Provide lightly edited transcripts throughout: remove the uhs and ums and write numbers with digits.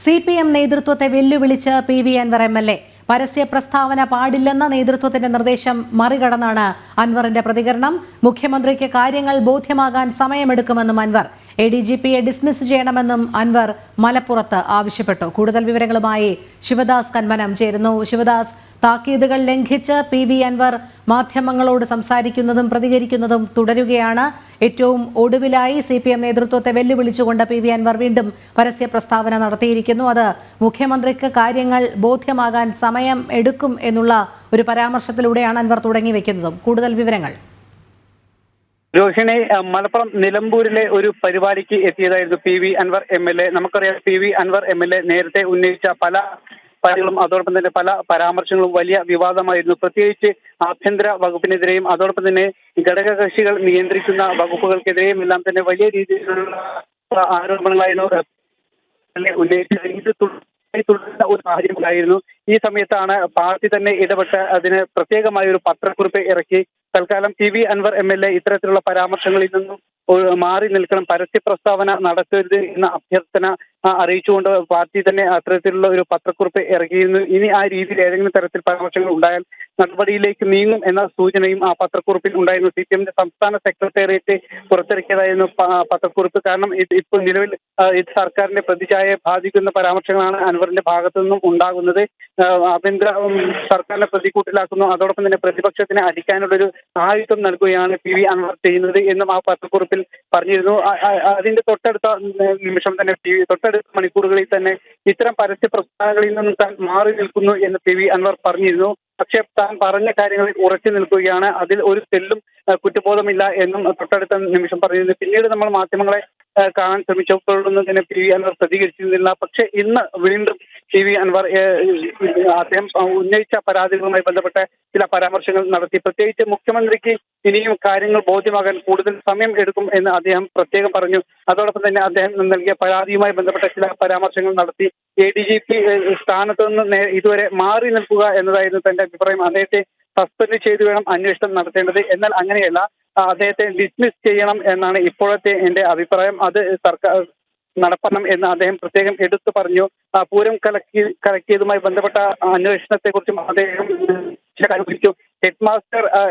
CPM നേതൃത്വത്തെ വെല്ലുവിളിച്ച് PV Anwar MLA. പരസ്യ പ്രസ്താവന പാടില്ലെന്ന നേതൃത്വത്തിന്റെ നിർദ്ദേശം മറികടന്നാണ് അൻവറിന്റെ പ്രതികരണം. മുഖ്യമന്ത്രിക്ക് കാര്യങ്ങൾ ബോധ്യമാകാൻ സമയമെടുക്കുമെന്നും അൻവർ. ADGPയെ ഡിസ്മിസ് ചെയ്യണമെന്നും അൻവർ മലപ്പുറത്ത് ആവശ്യപ്പെട്ടു. കൂടുതൽ വിവരങ്ങളുമായി ശിവദാസ് കന്മനം ചേരുന്നു. ശിവദാസ്, താക്കീതുകൾ ലംഘിച്ച് PV അൻവർ മാധ്യമങ്ങളോട് സംസാരിക്കുന്നതും പ്രതികരിക്കുന്നതും തുടരുകയാണ്. ഏറ്റവും ഒടുവിലായി CPM നേതൃത്വത്തെ വെല്ലുവിളിച്ചുകൊണ്ട് PV അൻവർ വീണ്ടും പരസ്യ പ്രസ്താവന നടത്തിയിരിക്കുന്നു. അത് മുഖ്യമന്ത്രിക്ക് കാര്യങ്ങൾ ബോധ്യമാകാൻ സമയം എടുക്കും എന്നുള്ള ഒരു പരാമർശത്തിലൂടെയാണ് അൻവർ തുടങ്ങി വെക്കുന്നതും. കൂടുതൽ വിവരങ്ങൾ. രോഹിണി, മലപ്പുറം നിലമ്പൂരിലെ ഒരു പരിപാടിക്ക് എത്തിയതായിരുന്നു PV അൻവർ MLA. നമുക്കറിയാം, PV അൻവർ MLA നേരത്തെ ഉന്നയിച്ച പല കാര്യങ്ങളും അതോടൊപ്പം തന്നെ പല പരാമർശങ്ങളും വലിയ വിവാദമായിരുന്നു. പ്രത്യേകിച്ച് ആഭ്യന്തര വകുപ്പിനെതിരെയും അതോടൊപ്പം തന്നെ ഘടകകക്ഷികൾ നിയന്ത്രിക്കുന്ന വകുപ്പുകൾക്കെതിരെയും എല്ലാം തന്നെ വലിയ രീതിയിലുള്ള ആരോപണങ്ങളായിരുന്നു ഉന്നയിച്ചത്. ഇത് തുടരുന്ന ഒരു സാഹചര്യമുണ്ടായിരുന്നു. ഈ സമയത്താണ് പാർട്ടി തന്നെ ഇടപെട്ട് അതിന് പ്രത്യേകമായ ഒരു പത്രക്കുറിപ്പ് ഇറക്കി തൽക്കാലം PV അൻവർ MLA ഇത്തരത്തിലുള്ള പരാമർശങ്ങളിൽ നിന്നും മാറി നിൽക്കണം, പരസ്യ പ്രസ്താവന നടത്തരുത് എന്ന അഭ്യർത്ഥന അറിയിച്ചുകൊണ്ട് പാർട്ടി തന്നെ അത്തരത്തിലുള്ള ഒരു പത്രക്കുറിപ്പ് ഇറക്കിയിരുന്നു. ഇനി ആ രീതിയിൽ ഏതെങ്കിലും തരത്തിൽ പരാമർശങ്ങൾ ഉണ്ടായാൽ നടപടിയിലേക്ക് നീങ്ങും എന്ന സൂചനയും ആ പത്രക്കുറിപ്പിൽ ഉണ്ടായിരുന്നു. CPMന്റെ സംസ്ഥാന സെക്രട്ടേറിയറ്റ് പുറത്തിറക്കിയതായിരുന്നു പത്രക്കുറിപ്പ്. കാരണം ഇപ്പോൾ നിലവിൽ ഇത് സർക്കാരിന്റെ പ്രതിച്ഛായയെ ബാധിക്കുന്ന പരാമർശങ്ങളാണ് അൻവറിന്റെ ഭാഗത്തു നിന്നും ഉണ്ടാകുന്നത്. ആഭ്യന്തര സർക്കാരിനെ പ്രതികൂട്ടിലാക്കുന്നു, അതോടൊപ്പം തന്നെ പ്രതിപക്ഷത്തിന് അടിക്കാനുള്ളൊരു ആയുധം നൽകുകയാണ് PV അൻവർ ചെയ്യുന്നത് എന്നും ആ പത്രക്കുറിപ്പിൽ പറഞ്ഞിരുന്നു. അതിന്റെ തൊട്ടടുത്ത നിമിഷം തന്നെ തൊട്ടടുത്ത മണിക്കൂറുകളിൽ തന്നെ ഇത്തരം പരസ്യ പ്രസ്താവനകളിൽ നിന്നും താൻ മാറി നിൽക്കുന്നു എന്ന് PV അൻവർ പറഞ്ഞിരുന്നു. പക്ഷേ താൻ പറഞ്ഞ കാര്യങ്ങളിൽ ഉറച്ചു നിൽക്കുകയാണ്, അതിൽ ഒരു തെല്ലും കുറ്റബോധമില്ല എന്നും തൊട്ടടുത്ത നിമിഷം പറഞ്ഞിരുന്നു. പിന്നീട് നമ്മൾ മാധ്യമങ്ങളെ കാണാൻ ശ്രമിച്ചപ്പോഴൊന്നും തന്നെ PV അൻവർ പ്രതികരിച്ചിരുന്നില്ല. പക്ഷേ ഇന്ന് വീണ്ടും PV അൻവർ അദ്ദേഹം ഉന്നയിച്ച പരാതികളുമായി ബന്ധപ്പെട്ട ചില പരാമർശങ്ങൾ നടത്തി. പ്രത്യേകിച്ച് മുഖ്യമന്ത്രിക്ക് ഇനിയും കാര്യങ്ങൾ ബോധ്യമാകാൻ കൂടുതൽ സമയം എടുക്കും എന്ന് അദ്ദേഹം പ്രത്യേകം പറഞ്ഞു. അതോടൊപ്പം തന്നെ അദ്ദേഹം നൽകിയ പരാതിയുമായി ബന്ധപ്പെട്ട ചില പരാമർശങ്ങൾ നടത്തി. ADGP സ്ഥാനത്ത് നിന്ന് ഇതുവരെ മാറി നിൽക്കുക എന്നതായിരുന്നു തന്റെ അഭിപ്രായം. അദ്ദേഹത്തെ സസ്പെൻഡ് ചെയ്തു വേണം അന്വേഷണം നടത്തേണ്ടത്, എന്നാൽ അങ്ങനെയല്ല, അദ്ദേഹത്തെ ഡിസ്മിസ് ചെയ്യണം എന്നാണ് ഇപ്പോഴത്തെ എന്റെ അഭിപ്രായം. അത് സർക്കാർ നടത്തണം എന്ന് അദ്ദേഹം പ്രത്യേകം എടുത്തു പറഞ്ഞു. പൂരം കലക്കിയതുമായി ബന്ധപ്പെട്ട അന്വേഷണത്തെ കുറിച്ചും അദ്ദേഹം അറിയിച്ചു.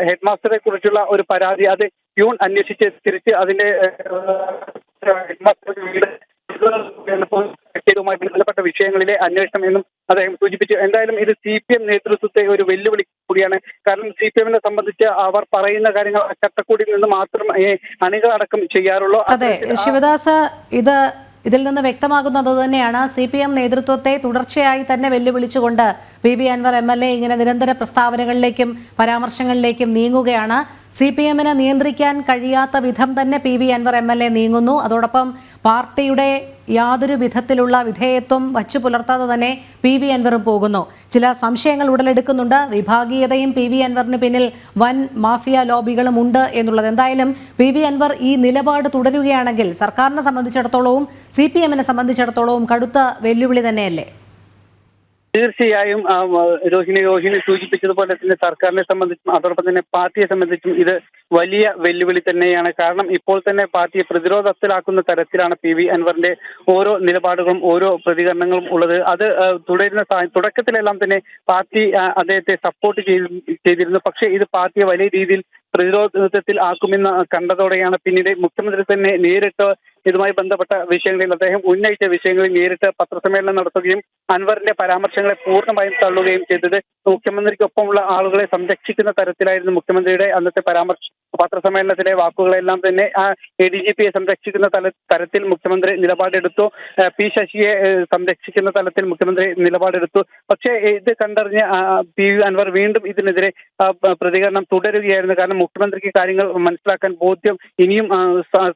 ഹെഡ്മാസ്റ്ററെ കുറിച്ചുള്ള ഒരു പരാതി അത് പ്യൂൺ അന്വേഷിച്ച് തിരിച്ച് അതിന്റെ ഹെഡ്മാസ്റ്റർ ബന്ധപ്പെട്ട വിഷയങ്ങളിലെ അന്വേഷണം എന്നും അദ്ദേഹം സൂചിപ്പിച്ചു. എന്തായാലും ഇത് CPM നേതൃത്വത്തെ ഒരു വെല്ലുവിളി കൂടിയാണ്. കാരണം CPMനെ സംബന്ധിച്ച് അവർ പറയുന്ന കാര്യങ്ങൾ ചട്ടക്കൂടിൽ നിന്ന് മാത്രം അണികളടക്കം ചെയ്യാറുള്ളൂ. അതെ ശിവദാസ്, ഇതിൽ നിന്ന് വ്യക്തമാകുന്നത് തന്നെയാണ് CPM നേതൃത്വത്തെ തുടർച്ചയായി തന്നെ വെല്ലുവിളിച്ചുകൊണ്ട് PV അൻവർ MLA ഇങ്ങനെ നിരന്തര പ്രസ്താവനകളിലേക്കും പരാമർശങ്ങളിലേക്കും നീങ്ങുകയാണ്. CPMനെ നിയന്ത്രിക്കാൻ കഴിയാത്ത വിധം തന്നെ PV അൻവർ MLA നീങ്ങുന്നു. അതോടൊപ്പം പാർട്ടിയുടെ യാതൊരു വിധത്തിലുള്ള വിധേയത്വം വച്ചു പുലർത്താതെ തന്നെ PV അൻവറും പോകുന്നു. ചില സംശയങ്ങൾ ഉടലെടുക്കുന്നുണ്ട്. വിഭാഗീയതയും PV അൻവറിന് പിന്നിൽ വൻ മാഫിയ ലോബികളും ഉണ്ട് എന്നുള്ളത്. എന്തായാലും PV അൻവർ ഈ നിലപാട് തുടരുകയാണെങ്കിൽ സർക്കാരിനെ സംബന്ധിച്ചിടത്തോളവും CPMനെ സംബന്ധിച്ചിടത്തോളവും കടുത്ത വെല്ലുവിളി തന്നെയല്ലേ? തീർച്ചയായും രോഹിണി സൂചിപ്പിച്ചതുപോലെ തന്നെ സർക്കാരിനെ സംബന്ധിച്ചും അതോടൊപ്പം തന്നെ പാർട്ടിയെ സംബന്ധിച്ചും ഇത് വലിയ വെല്ലുവിളി തന്നെയാണ്. കാരണം ഇപ്പോൾ തന്നെ പാർട്ടിയെ പ്രതിരോധത്തിലാക്കുന്ന തരത്തിലാണ് PV അൻവറിന്റെ ഓരോ നിലപാടുകളും ഓരോ പ്രതികരണങ്ങളും ഉള്ളത്. അത് തുടരുന്ന തുടക്കത്തിലെല്ലാം തന്നെ പാർട്ടി അദ്ദേഹത്തെ സപ്പോർട്ട് ചെയ്തിരുന്നു. പക്ഷേ ഇത് പാർട്ടിയെ വലിയ രീതിയിൽ പ്രതിരോധത്തിൽ ആക്കുമെന്ന് കണ്ടതോടെയാണ് പിന്നീട് മുഖ്യമന്ത്രി തന്നെ നേരിട്ട് ഇതുമായി ബന്ധപ്പെട്ട വിഷയങ്ങളിൽ അദ്ദേഹം ഉന്നയിച്ച വിഷയങ്ങളിൽ നേരിട്ട് പത്രസമ്മേളനം നടത്തുകയും അൻവറിന്റെ പരാമർശങ്ങളെ പൂർണ്ണമായും തള്ളുകയും ചെയ്തത്. മുഖ്യമന്ത്രിക്കൊപ്പമുള്ള ആളുകളെ സംരക്ഷിക്കുന്ന തരത്തിലായിരുന്നു മുഖ്യമന്ത്രിയുടെ അന്നത്തെ പത്രസമ്മേളനത്തിലെ വാക്കുകളെല്ലാം തന്നെ. ADGPയെ സംരക്ഷിക്കുന്ന തരത്തിൽ മുഖ്യമന്ത്രി നിലപാടെടുത്തു, P ശശിയെ സംരക്ഷിക്കുന്ന തലത്തിൽ മുഖ്യമന്ത്രി നിലപാടെടുത്തു. പക്ഷേ ഇത് കണ്ടറിഞ്ഞ് PV അൻവർ വീണ്ടും ഇതിനെതിരെ പ്രതികരണം തുടരുകയായിരുന്നു. കാരണം മുഖ്യമന്ത്രിക്ക് കാര്യങ്ങൾ മനസ്സിലാക്കാൻ ബോധ്യം ഇനിയും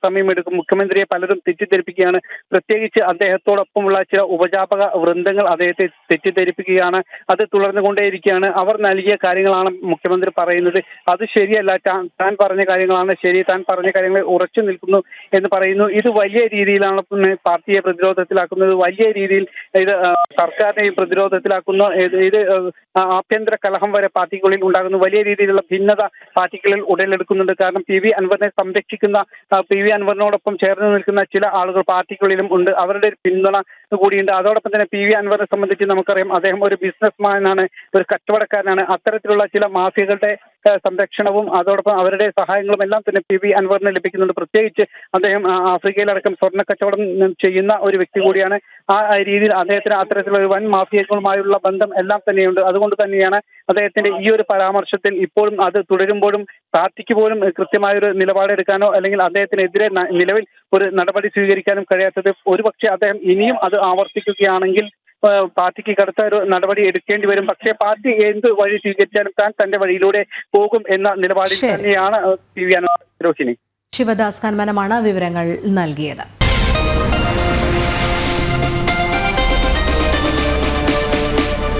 സമയമെടുക്കും. മുഖ്യമന്ത്രിയെ പലരും തെറ്റിദ്ധരിപ്പിക്കുകയാണ്. പ്രത്യേകിച്ച് അദ്ദേഹത്തോടൊപ്പമുള്ള ചില ഉപജാപക വൃന്ദങ്ങൾ അദ്ദേഹത്തെ തെറ്റിദ്ധരിപ്പിക്കുകയാണ്. അത് തുടർന്നുകൊണ്ടേയിരിക്കുകയാണ്. അവർ നൽകിയ കാര്യങ്ങളാണ് മുഖ്യമന്ത്രി പറയുന്നത്, അത് ശരിയല്ല, താൻ പറഞ്ഞ കാര്യങ്ങളാണ് ശരി, താൻ പറഞ്ഞ കാര്യങ്ങൾ ഉറച്ചു നിൽക്കുന്നു എന്ന് പറയുന്നു. ഇത് വലിയ രീതിയിലാണ് പാർട്ടിയെ പ്രതിരോധത്തിലാക്കുന്നത്, വലിയ രീതിയിൽ ഇത് സർക്കാരിനെയും പ്രതിരോധത്തിലാക്കുന്നു. ഇത് ആഭ്യന്തര കലഹം വരെ പാർട്ടിക്കുള്ളിൽ ഉണ്ടാകുന്നു. വലിയ രീതിയിലുള്ള ഭിന്നത പാർട്ടിക്കുള്ളിൽ ഉടലെടുക്കുന്നുണ്ട്. കാരണം പി വി അൻവറിനെ സംരക്ഷിക്കുന്ന, പി വി അൻവറിനോടൊപ്പം ചേർന്ന് നിൽക്കുന്ന ചില ആളുകൾ പാർട്ടിക്കുള്ളിലും ഉണ്ട്. അവരുടെ ഒരു പിന്തുണ കൂടിയുണ്ട്. അതോടൊപ്പം തന്നെ പി വി അൻവറിനെ സംബന്ധിച്ച് നമുക്കറിയാം, അദ്ദേഹം ഒരു ബിസിനസ്മാനാണ്, ഒരു കച്ചവടക്കാരനാണ്. അത്തരത്തിലുള്ള ചില മാഫിയകളുടെ സംരക്ഷണവും അതോടൊപ്പം അവരുടെ സഹായങ്ങളും എല്ലാം തന്നെ പി വി അൻവറിന് ലഭിക്കുന്നുണ്ട്. പ്രത്യേകിച്ച് അദ്ദേഹം ആഫ്രിക്കയിലടക്കം സ്വർണ്ണ കച്ചവടം ചെയ്യുന്ന ഒരു വ്യക്തി കൂടിയാണ്. ആ രീതിയിൽ അദ്ദേഹത്തിന് അത്തരത്തിലുള്ള ഒരു വൻ മാഫിയകളുമായുള്ള ബന്ധം എല്ലാം തന്നെയുണ്ട്. അതുകൊണ്ട് തന്നെയാണ് അദ്ദേഹത്തിന്റെ ഈ ഒരു പരാമർശത്തിൽ ഇപ്പോഴും അത് തുടരുമ്പോഴും പാർട്ടിക്ക് പോലും കൃത്യമായൊരു നിലപാടെടുക്കാനോ അല്ലെങ്കിൽ അദ്ദേഹത്തിനെതിരെ നിലവിൽ ഒരു നടപടി സ്വീകരിക്കാനും കഴിയാത്തത്. ഒരുപക്ഷെ അദ്ദേഹം ഇനിയും അത് ആവർത്തിക്കുകയാണെങ്കിൽ പാർട്ടിക്ക് കടുത്ത ഒരു നടപടി എടുക്കേണ്ടി വരും. പക്ഷേ പാർട്ടി എന്ത് വഴി സ്വീകരിച്ചാലും താൻ തന്റെ വഴിയിലൂടെ പോകും എന്ന നിലപാടിൽ തന്നെയാണ് പി വി അൻവർ. രോഹിണി, ശിവദാസ് കന്മനമാണ് വിവരങ്ങൾ നൽകിയത്.